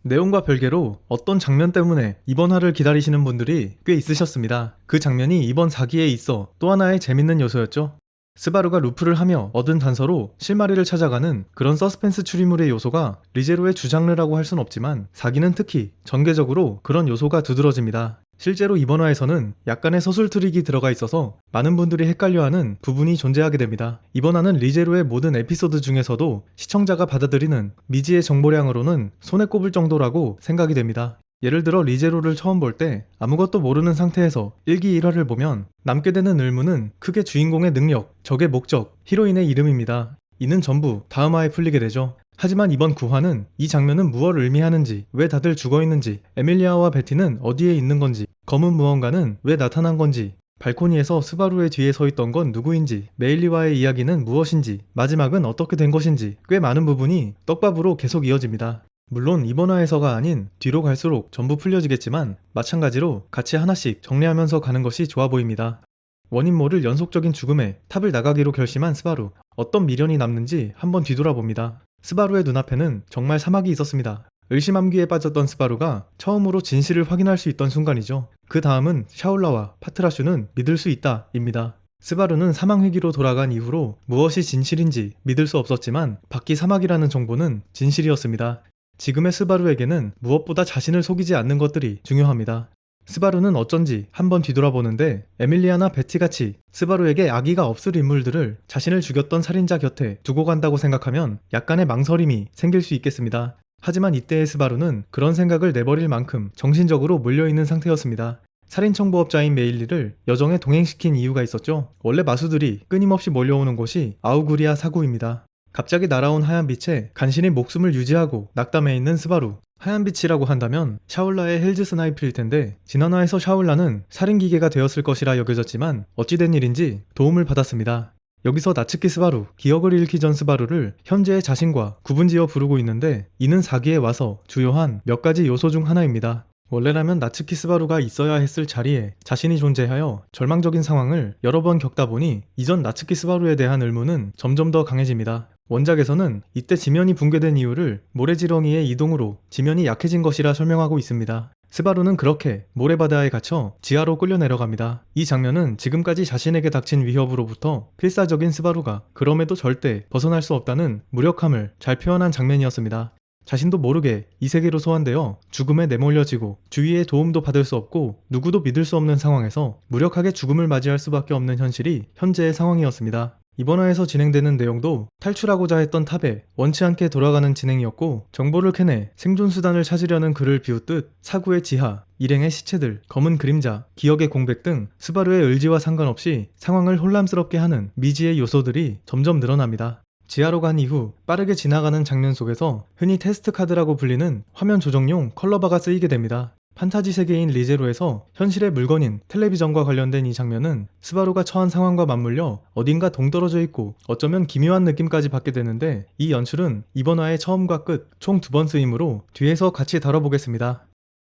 내용과 별개로 어떤 장면 때문에 이번 화를 기다리시는 분들이 꽤 있으셨습니다. 그 장면이 이번 4기에 있어 또 하나의 재밌는 요소였죠. 스바루가 루프를 하며 얻은 단서로 실마리를 찾아가는 그런 서스펜스 추리물의 요소가 리제로의 주장르라고 할 순 없지만 4기는 특히 전개적으로 그런 요소가 두드러집니다. 실제로 이번 화에서는 약간의 서술 트릭이 들어가 있어서 많은 분들이 헷갈려하는 부분이 존재하게 됩니다. 이번 화는 리제로의 모든 에피소드 중에서도 시청자가 받아들이는 미지의 정보량으로는 손에 꼽을 정도라고 생각이 됩니다. 예를 들어 리제로를 처음 볼 때 아무것도 모르는 상태에서 1기 1화를 보면 남게 되는 의문은 크게 주인공의 능력, 적의 목적, 히로인의 이름입니다. 이는 전부 다음 화에 풀리게 되죠. 하지만 이번 9화는 이 장면은 무엇을 의미하는지, 왜 다들 죽어있는지, 에밀리아와 베티는 어디에 있는 건지, 검은 무언가는 왜 나타난 건지, 발코니에서 스바루의 뒤에 서 있던 건 누구인지, 메일리와의 이야기는 무엇인지, 마지막은 어떻게 된 것인지 꽤 많은 부분이 떡밥으로 계속 이어집니다. 물론 이번 화에서가 아닌 뒤로 갈수록 전부 풀려지겠지만 마찬가지로 같이 하나씩 정리하면서 가는 것이 좋아 보입니다. 원인 모를 연속적인 죽음에 탑을 나가기로 결심한 스바루. 어떤 미련이 남는지 한번 뒤돌아봅니다. 스바루의 눈앞에는 정말 사막이 있었습니다. 의심함기에 빠졌던 스바루가 처음으로 진실을 확인할 수 있던 순간이죠. 그 다음은 샤올라와 파트라슈는 믿을 수 있다 입니다. 스바루는 사망 회기로 돌아간 이후로 무엇이 진실인지 믿을 수 없었지만 밖이 사막이라는 정보는 진실이었습니다. 지금의 스바루에게는 무엇보다 자신을 속이지 않는 것들이 중요합니다. 스바루는 어쩐지 한번 뒤돌아보는데 에밀리아나 베티같이 스바루에게 악의가 없을 인물들을 자신을 죽였던 살인자 곁에 두고 간다고 생각하면 약간의 망설임이 생길 수 있겠습니다. 하지만 이때의 스바루는 그런 생각을 내버릴 만큼 정신적으로 몰려있는 상태였습니다. 살인청부업자인 메일리를 여정에 동행시킨 이유가 있었죠. 원래 마수들이 끊임없이 몰려오는 곳이 아우구리아 사구입니다. 갑자기 날아온 하얀 빛에 간신히 목숨을 유지하고 낙담해 있는 스바루. 하얀 빛이라고 한다면 샤울라의 헬즈 스나이프일 텐데 지난화에서 샤울라는 살인기계가 되었을 것이라 여겨졌지만 어찌된 일인지 도움을 받았습니다. 여기서 나츠키 스바루, 기억을 잃기 전 스바루를 현재의 자신과 구분지어 부르고 있는데 이는 4기에 와서 주요한 몇 가지 요소 중 하나입니다. 원래라면 나츠키 스바루가 있어야 했을 자리에 자신이 존재하여 절망적인 상황을 여러 번 겪다 보니 이전 나츠키 스바루에 대한 의문은 점점 더 강해집니다. 원작에서는 이때 지면이 붕괴된 이유를 모래지렁이의 이동으로 지면이 약해진 것이라 설명하고 있습니다. 스바루는 그렇게 모래바다에 갇혀 지하로 끌려 내려갑니다. 이 장면은 지금까지 자신에게 닥친 위협으로부터 필사적인 스바루가 그럼에도 절대 벗어날 수 없다는 무력함을 잘 표현한 장면이었습니다. 자신도 모르게 이 세계로 소환되어 죽음에 내몰려지고 주위의 도움도 받을 수 없고 누구도 믿을 수 없는 상황에서 무력하게 죽음을 맞이할 수밖에 없는 현실이 현재의 상황이었습니다. 이번 화에서 진행되는 내용도 탈출하고자 했던 탑에 원치 않게 돌아가는 진행이었고 정보를 캐내 생존수단을 찾으려는 그를 비웃듯 사구의 지하, 일행의 시체들, 검은 그림자, 기억의 공백 등 스바루의 의지와 상관없이 상황을 혼란스럽게 하는 미지의 요소들이 점점 늘어납니다. 지하로 간 이후 빠르게 지나가는 장면 속에서 흔히 테스트 카드라고 불리는 화면 조정용 컬러바가 쓰이게 됩니다. 판타지 세계인 리제로에서 현실의 물건인 텔레비전과 관련된 이 장면은 스바루가 처한 상황과 맞물려 어딘가 동떨어져 있고 어쩌면 기묘한 느낌까지 받게 되는데 이 연출은 이번 화의 처음과 끝 총 2번 쓰이므로 뒤에서 같이 다뤄보겠습니다.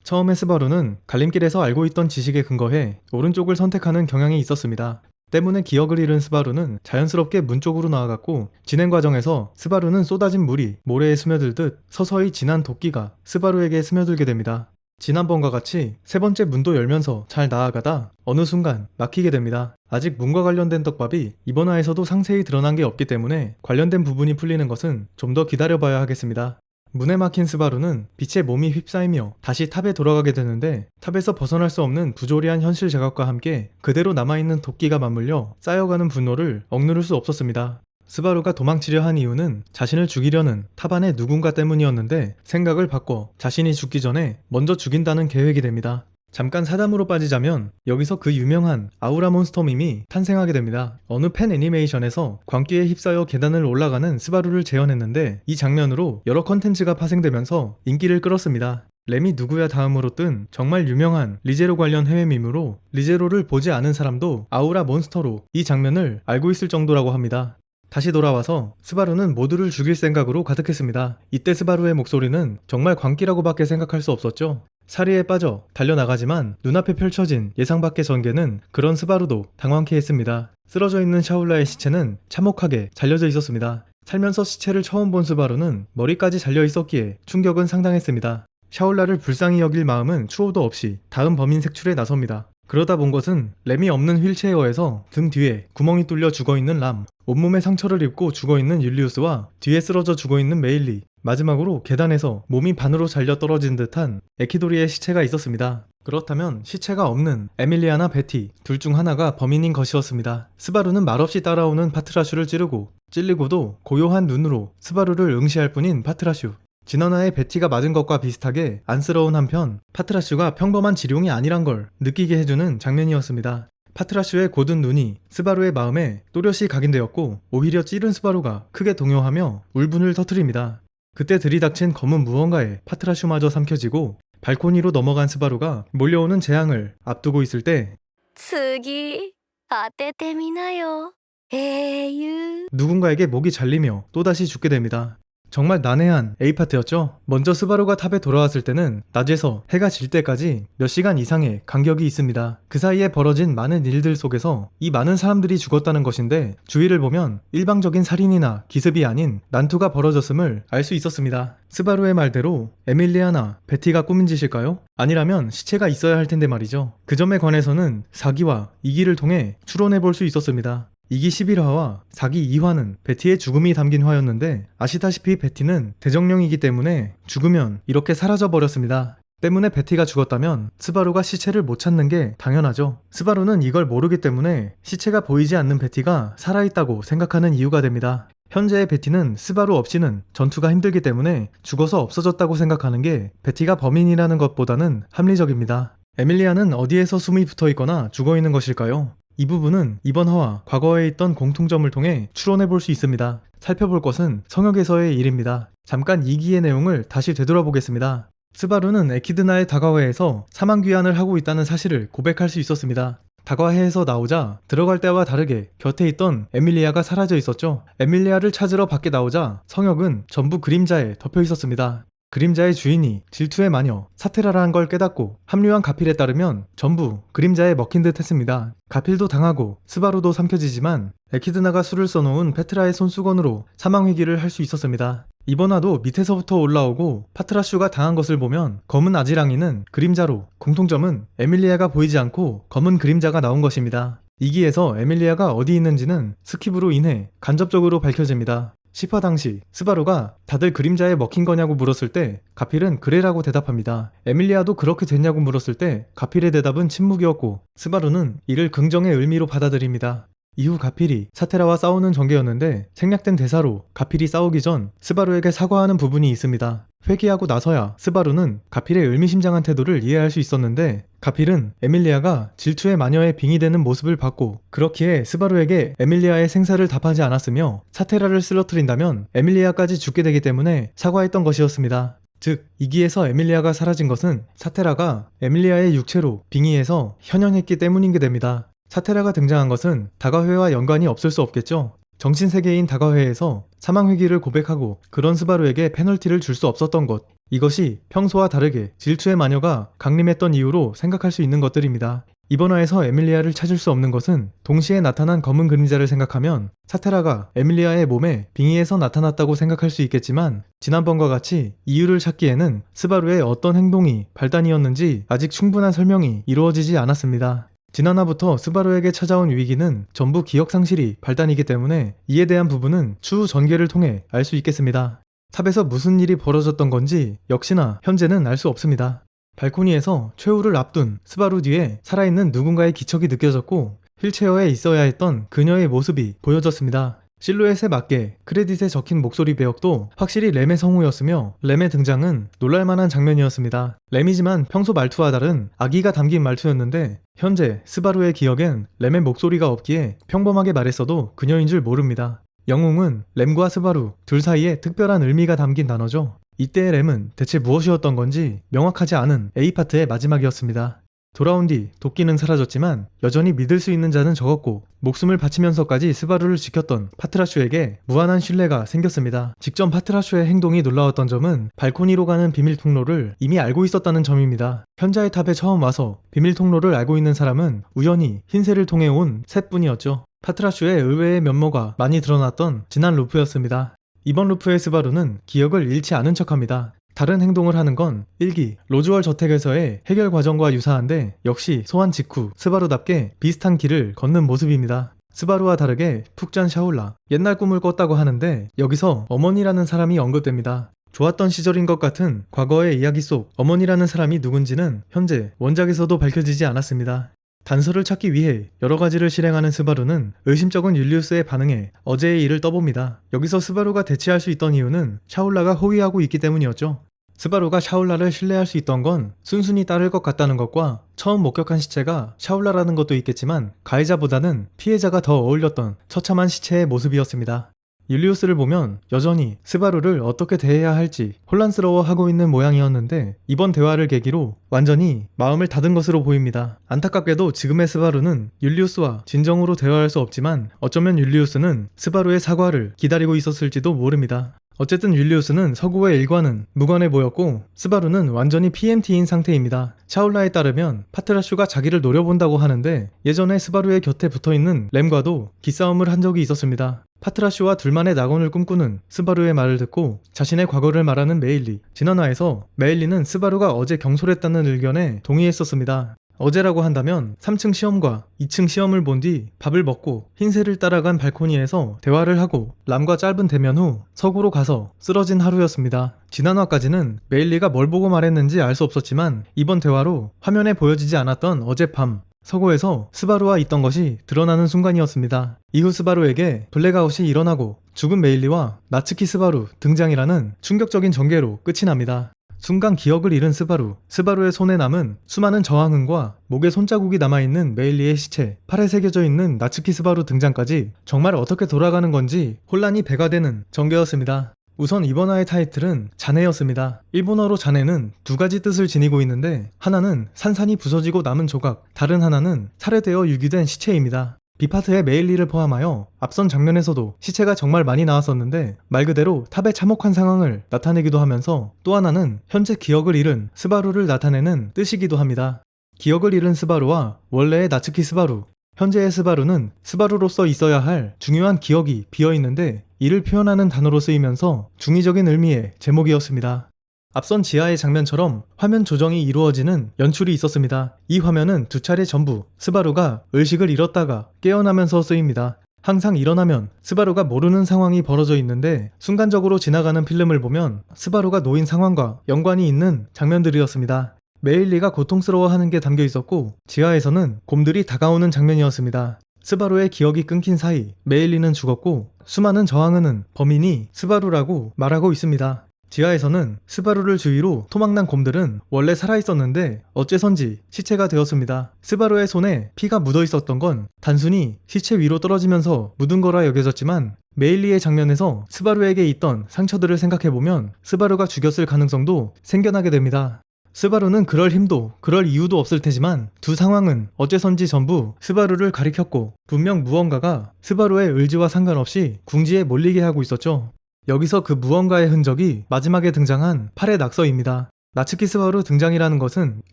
처음에 스바루는 갈림길에서 알고 있던 지식에 근거해 오른쪽을 선택하는 경향이 있었습니다. 때문에 기억을 잃은 스바루는 자연스럽게 문 쪽으로 나아갔고 진행 과정에서 스바루는 쏟아진 물이 모래에 스며들듯 서서히 진한 도끼가 스바루에게 스며들게 됩니다. 지난번과 같이 세 번째 문도 열면서 잘 나아가다 어느 순간 막히게 됩니다. 아직 문과 관련된 떡밥이 이번 화에서도 상세히 드러난 게 없기 때문에 관련된 부분이 풀리는 것은 좀 더 기다려봐야 하겠습니다. 문에 막힌 스바루는 빛에 몸이 휩싸이며 다시 탑에 돌아가게 되는데 탑에서 벗어날 수 없는 부조리한 현실 자각과 함께 그대로 남아있는 도끼가 맞물려 쌓여가는 분노를 억누를 수 없었습니다. 스바루가 도망치려 한 이유는 자신을 죽이려는 탑 안의 누군가 때문이었는데 생각을 바꿔 자신이 죽기 전에 먼저 죽인다는 계획이 됩니다. 잠깐 사담으로 빠지자면 여기서 그 유명한 아우라 몬스터 밈이 탄생하게 됩니다. 어느 팬 애니메이션에서 광기에 휩싸여 계단을 올라가는 스바루를 재현했는데 이 장면으로 여러 컨텐츠가 파생되면서 인기를 끌었습니다. 램이 누구야 다음으로 뜬 정말 유명한 리제로 관련 해외 밈으로 리제로를 보지 않은 사람도 아우라 몬스터로 이 장면을 알고 있을 정도라고 합니다. 다시 돌아와서 스바루는 모두를 죽일 생각으로 가득했습니다. 이때 스바루의 목소리는 정말 광기라고밖에 생각할 수 없었죠. 사리에 빠져 달려나가지만 눈앞에 펼쳐진 예상 밖의 전개는 그런 스바루도 당황케 했습니다. 쓰러져 있는 샤울라의 시체는 참혹하게 잘려져 있었습니다. 살면서 시체를 처음 본 스바루는 머리까지 잘려 있었기에 충격은 상당했습니다. 샤올라를 불쌍히 여길 마음은 추호도 없이 다음 범인 색출에 나섭니다. 그러다 본 것은 램이 없는 휠체어에서 등 뒤에 구멍이 뚫려 죽어있는 람, 온몸에 상처를 입고 죽어있는 율리우스와 뒤에 쓰러져 죽어있는 메일리, 마지막으로 계단에서 몸이 반으로 잘려 떨어진 듯한 에키도리의 시체가 있었습니다. 그렇다면 시체가 없는 에밀리아나 베티 둘 중 하나가 범인인 것이었습니다. 스바루는 말없이 따라오는 파트라슈를 찌르고 찔리고도 고요한 눈으로 스바루를 응시할 뿐인 파트라슈. 지난화에 베티가 맞은 것과 비슷하게 안쓰러운 한편 파트라슈가 평범한 지룡이 아니란 걸 느끼게 해주는 장면이었습니다. 파트라슈의 곧은 눈이 스바루의 마음에 또렷이 각인되었고 오히려 찌른 스바루가 크게 동요하며 울분을 터뜨립니다. 그때 들이닥친 검은 무언가에 파트라슈마저 삼켜지고 발코니로 넘어간 스바루가 몰려오는 재앙을 앞두고 있을 때 次当ててみなよ英雄 누군가에게 목이 잘리며 또다시 죽게 됩니다. 정말 난해한 A파트였죠. 먼저 스바루가 탑에 돌아왔을 때는 낮에서 해가 질 때까지 몇 시간 이상의 간격이 있습니다. 그 사이에 벌어진 많은 일들 속에서 이 많은 사람들이 죽었다는 것인데 주위를 보면 일방적인 살인이나 기습이 아닌 난투가 벌어졌음을 알 수 있었습니다. 스바루의 말대로 에밀리아나 베티가 꾸민 짓일까요? 아니라면 시체가 있어야 할 텐데 말이죠. 그 점에 관해서는 4기와 2기를 통해 추론해 볼 수 있었습니다. 2기 11화와 4기 2화는 베티의 죽음이 담긴 화였는데 아시다시피 베티는 대정령이기 때문에 죽으면 이렇게 사라져버렸습니다. 때문에 베티가 죽었다면 스바루가 시체를 못 찾는 게 당연하죠. 스바루는 이걸 모르기 때문에 시체가 보이지 않는 베티가 살아있다고 생각하는 이유가 됩니다. 현재의 베티는 스바루 없이는 전투가 힘들기 때문에 죽어서 없어졌다고 생각하는 게 베티가 범인이라는 것보다는 합리적입니다. 에밀리아는 어디에서 숨이 붙어있거나 죽어있는 것일까요? 이 부분은 이번 화와 과거에 있던 공통점을 통해 추론해볼 수 있습니다. 살펴볼 것은 성역에서의 일입니다. 잠깐 2기의 내용을 다시 되돌아보겠습니다. 스바루는 에키드나의 다과회에서 사망귀환을 하고 있다는 사실을 고백할 수 있었습니다. 다과회에서 나오자 들어갈 때와 다르게 곁에 있던 에밀리아가 사라져 있었죠. 에밀리아를 찾으러 밖에 나오자 성역은 전부 그림자에 덮여 있었습니다. 그림자의 주인이 질투의 마녀 사테라라는 걸 깨닫고 합류한 가필에 따르면 전부 그림자에 먹힌 듯 했습니다. 가필도 당하고 스바루도 삼켜지지만 에키드나가 수를 써놓은 페트라의 손수건으로 사망회귀를 할 수 있었습니다. 이번 화도 밑에서부터 올라오고 파트라슈가 당한 것을 보면 검은 아지랑이는 그림자로, 공통점은 에밀리아가 보이지 않고 검은 그림자가 나온 것입니다. 2기에서 에밀리아가 어디 있는지는 스킵으로 인해 간접적으로 밝혀집니다. 10화 당시 스바루가 다들 그림자에 먹힌 거냐고 물었을 때 가필은 그래라고 대답합니다. 에밀리아도 그렇게 됐냐고 물었을 때 가필의 대답은 침묵이었고 스바루는 이를 긍정의 의미로 받아들입니다. 이후 가필이 사테라와 싸우는 전개였는데 생략된 대사로 가필이 싸우기 전 스바루에게 사과하는 부분이 있습니다. 회개하고 나서야 스바루는 가필의 의미심장한 태도를 이해할 수 있었는데 가필은 에밀리아가 질투의 마녀의 빙이 되는 모습을 봤고 그렇기에 스바루에게 에밀리아의 생사를 답하지 않았으며 사테라를 쓰러뜨린다면 에밀리아까지 죽게 되기 때문에 사과했던 것이었습니다. 즉 2기에서 에밀리아가 사라진 것은 사테라가 에밀리아의 육체로 빙의해서 현현했기 때문인 게 됩니다. 사테라가 등장한 것은 다과회와 연관이 없을 수 없겠죠. 정신세계인 다과회에서 사망회귀를 고백하고 그런 스바루에게 페널티를 줄 수 없었던 것, 이것이 평소와 다르게 질투의 마녀가 강림했던 이유로 생각할 수 있는 것들입니다. 이번 화에서 에밀리아를 찾을 수 없는 것은 동시에 나타난 검은 그림자를 생각하면 사테라가 에밀리아의 몸에 빙의해서 나타났다고 생각할 수 있겠지만 지난번과 같이 이유를 찾기에는 스바루의 어떤 행동이 발단이었는지 아직 충분한 설명이 이루어지지 않았습니다. 지난화부터 스바루에게 찾아온 위기는 전부 기억상실이 발단이기 때문에 이에 대한 부분은 추후 전개를 통해 알 수 있겠습니다. 탑에서 무슨 일이 벌어졌던 건지 역시나 현재는 알 수 없습니다. 발코니에서 최후를 앞둔 스바루 뒤에 살아있는 누군가의 기척이 느껴졌고 휠체어에 있어야 했던 그녀의 모습이 보여졌습니다. 실루엣에 맞게 크레딧에 적힌 목소리 배역도 확실히 램의 성우였으며 램의 등장은 놀랄만한 장면이었습니다. 램이지만 평소 말투와 다른 악의가 담긴 말투였는데 현재 스바루의 기억엔 램의 목소리가 없기에 평범하게 말했어도 그녀인 줄 모릅니다. 영웅은 램과 스바루 둘 사이에 특별한 의미가 담긴 단어죠. 이때의 램은 대체 무엇이었던 건지 명확하지 않은 A파트의 마지막이었습니다. 돌아온 뒤 도끼는 사라졌지만 여전히 믿을 수 있는 자는 적었고 목숨을 바치면서까지 스바루를 지켰던 파트라슈에게 무한한 신뢰가 생겼습니다. 직접 파트라슈의 행동이 놀라웠던 점은 발코니로 가는 비밀 통로를 이미 알고 있었다는 점입니다. 현자의 탑에 처음 와서 비밀 통로를 알고 있는 사람은 우연히 흰새를 통해 온 셋뿐이었죠. 파트라슈의 의외의 면모가 많이 드러났던 지난 루프였습니다. 이번 루프의 스바루는 기억을 잃지 않은 척합니다. 다른 행동을 하는 건 1기 로즈월 저택에서의 해결 과정과 유사한데 역시 소환 직후 스바루답게 비슷한 길을 걷는 모습입니다. 스바루와 다르게 푹 잔 샤올라, 옛날 꿈을 꿨다고 하는데 여기서 어머니라는 사람이 언급됩니다. 좋았던 시절인 것 같은 과거의 이야기 속 어머니라는 사람이 누군지는 현재 원작에서도 밝혀지지 않았습니다. 단서를 찾기 위해 여러 가지를 실행하는 스바루는 의심쩍은 율리우스의 반응에 어제의 일을 떠봅니다. 여기서 스바루가 대체할 수 있던 이유는 샤올라가 호위하고 있기 때문이었죠. 스바루가 샤올라를 신뢰할 수 있던 건 순순히 따를 것 같다는 것과 처음 목격한 시체가 샤올라라는 것도 있겠지만 가해자보다는 피해자가 더 어울렸던 처참한 시체의 모습이었습니다. 율리우스를 보면 여전히 스바루를 어떻게 대해야 할지 혼란스러워하고 있는 모양이었는데 이번 대화를 계기로 완전히 마음을 닫은 것으로 보입니다. 안타깝게도 지금의 스바루는 율리우스와 진정으로 대화할 수 없지만 어쩌면 율리우스는 스바루의 사과를 기다리고 있었을지도 모릅니다. 어쨌든 율리우스는 서구의 일과는 무관해 보였고 스바루는 완전히 PMT인 상태입니다. 샤올라에 따르면 파트라슈가 자기를 노려본다고 하는데 예전에 스바루의 곁에 붙어있는 램과도 기싸움을 한 적이 있었습니다. 파트라슈와 둘만의 낙원을 꿈꾸는 스바루의 말을 듣고 자신의 과거를 말하는 메일리. 지난화에서 메일리는 스바루가 어제 경솔했다는 의견에 동의했었습니다. 어제라고 한다면 3층 시험과 2층 시험을 본 뒤 밥을 먹고 흰새를 따라간 발코니에서 대화를 하고 람과 짧은 대면 후 서구로 가서 쓰러진 하루였습니다. 지난화까지는 메일리가 뭘 보고 말했는지 알 수 없었지만 이번 대화로 화면에 보여지지 않았던 어젯밤 서구에서 스바루와 있던 것이 드러나는 순간이었습니다. 이후 스바루에게 블랙아웃이 일어나고 죽은 메일리와 나츠키 스바루 등장이라는 충격적인 전개로 끝이 납니다. 순간 기억을 잃은 스바루의 손에 남은 수많은 저항은과 목에 손자국이 남아있는 메일리의 시체, 팔에 새겨져 있는 나츠키 스바루 등장까지 정말 어떻게 돌아가는 건지 혼란이 배가 되는 전개였습니다. 우선 이번 화의 타이틀은 자네였습니다. 일본어로 자네는 두 가지 뜻을 지니고 있는데 하나는 산산이 부서지고 남은 조각, 다른 하나는 살해되어 유기된 시체입니다. B파트의 메일리를 포함하여 앞선 장면에서도 시체가 정말 많이 나왔었는데 말 그대로 탑의 참혹한 상황을 나타내기도 하면서 또 하나는 현재 기억을 잃은 스바루를 나타내는 뜻이기도 합니다. 기억을 잃은 스바루와 원래의 나츠키 스바루, 현재의 스바루는 스바루로서 있어야 할 중요한 기억이 비어있는데 이를 표현하는 단어로 쓰이면서 중의적인 의미의 제목이었습니다. 앞선 지하의 장면처럼 화면 조정이 이루어지는 연출이 있었습니다. 이 화면은 두 차례 전부 스바루가 의식을 잃었다가 깨어나면서 쓰입니다. 항상 일어나면 스바루가 모르는 상황이 벌어져 있는데 순간적으로 지나가는 필름을 보면 스바루가 놓인 상황과 연관이 있는 장면들이었습니다. 메일리가 고통스러워하는 게 담겨 있었고 지하에서는 곰들이 다가오는 장면이었습니다. 스바루의 기억이 끊긴 사이 메일리는 죽었고 수많은 저항은은 범인이 스바루라고 말하고 있습니다. 지하에서는 스바루를 주위로 토막난 곰들은 원래 살아있었는데 어째선지 시체가 되었습니다. 스바루의 손에 피가 묻어 있었던 건 단순히 시체 위로 떨어지면서 묻은 거라 여겨졌지만 메일리의 장면에서 스바루에게 있던 상처들을 생각해보면 스바루가 죽였을 가능성도 생겨나게 됩니다. 스바루는 그럴 힘도 그럴 이유도 없을 테지만 두 상황은 어째선지 전부 스바루를 가리켰고 분명 무언가가 스바루의 의지와 상관없이 궁지에 몰리게 하고 있었죠. 여기서 그 무언가의 흔적이 마지막에 등장한 팔의 낙서입니다. 나츠키 스바루 등장이라는 것은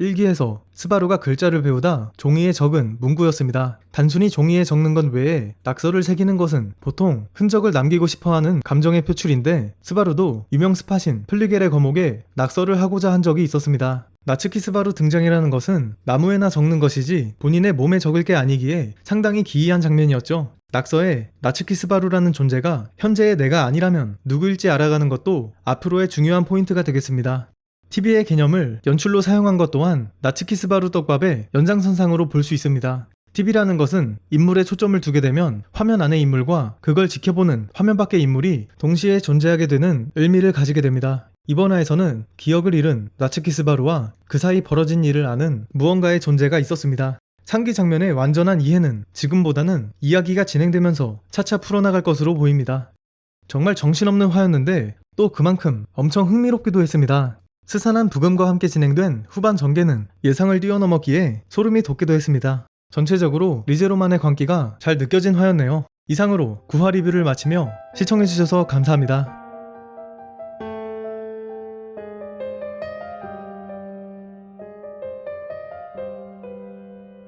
1기에서 스바루가 글자를 배우다 종이에 적은 문구였습니다. 단순히 종이에 적는 것 외에 낙서를 새기는 것은 보통 흔적을 남기고 싶어하는 감정의 표출인데 스바루도 유명 스팟인 플리겔의 거목에 낙서를 하고자 한 적이 있었습니다. 나츠키 스바루 등장이라는 것은 나무에나 적는 것이지 본인의 몸에 적을 게 아니기에 상당히 기이한 장면이었죠. 낙서에 나츠키 스바루라는 존재가 현재의 내가 아니라면 누구일지 알아가는 것도 앞으로의 중요한 포인트가 되겠습니다. TV의 개념을 연출로 사용한 것 또한 나츠키 스바루 떡밥의 연장선상으로 볼 수 있습니다. TV라는 것은 인물에 초점을 두게 되면 화면 안의 인물과 그걸 지켜보는 화면 밖의 인물이 동시에 존재하게 되는 의미를 가지게 됩니다. 이번 화에서는 기억을 잃은 나츠키 스바루와 그 사이 벌어진 일을 아는 무언가의 존재가 있었습니다. 상기 장면의 완전한 이해는 지금보다는 이야기가 진행되면서 차차 풀어나갈 것으로 보입니다. 정말 정신없는 화였는데 또 그만큼 엄청 흥미롭기도 했습니다. 스산한 부금과 함께 진행된 후반 전개는 예상을 뛰어넘었기에 소름이 돋기도 했습니다. 전체적으로 리제로만의 광기가 잘 느껴진 화였네요. 이상으로 9화 리뷰를 마치며 시청해주셔서 감사합니다.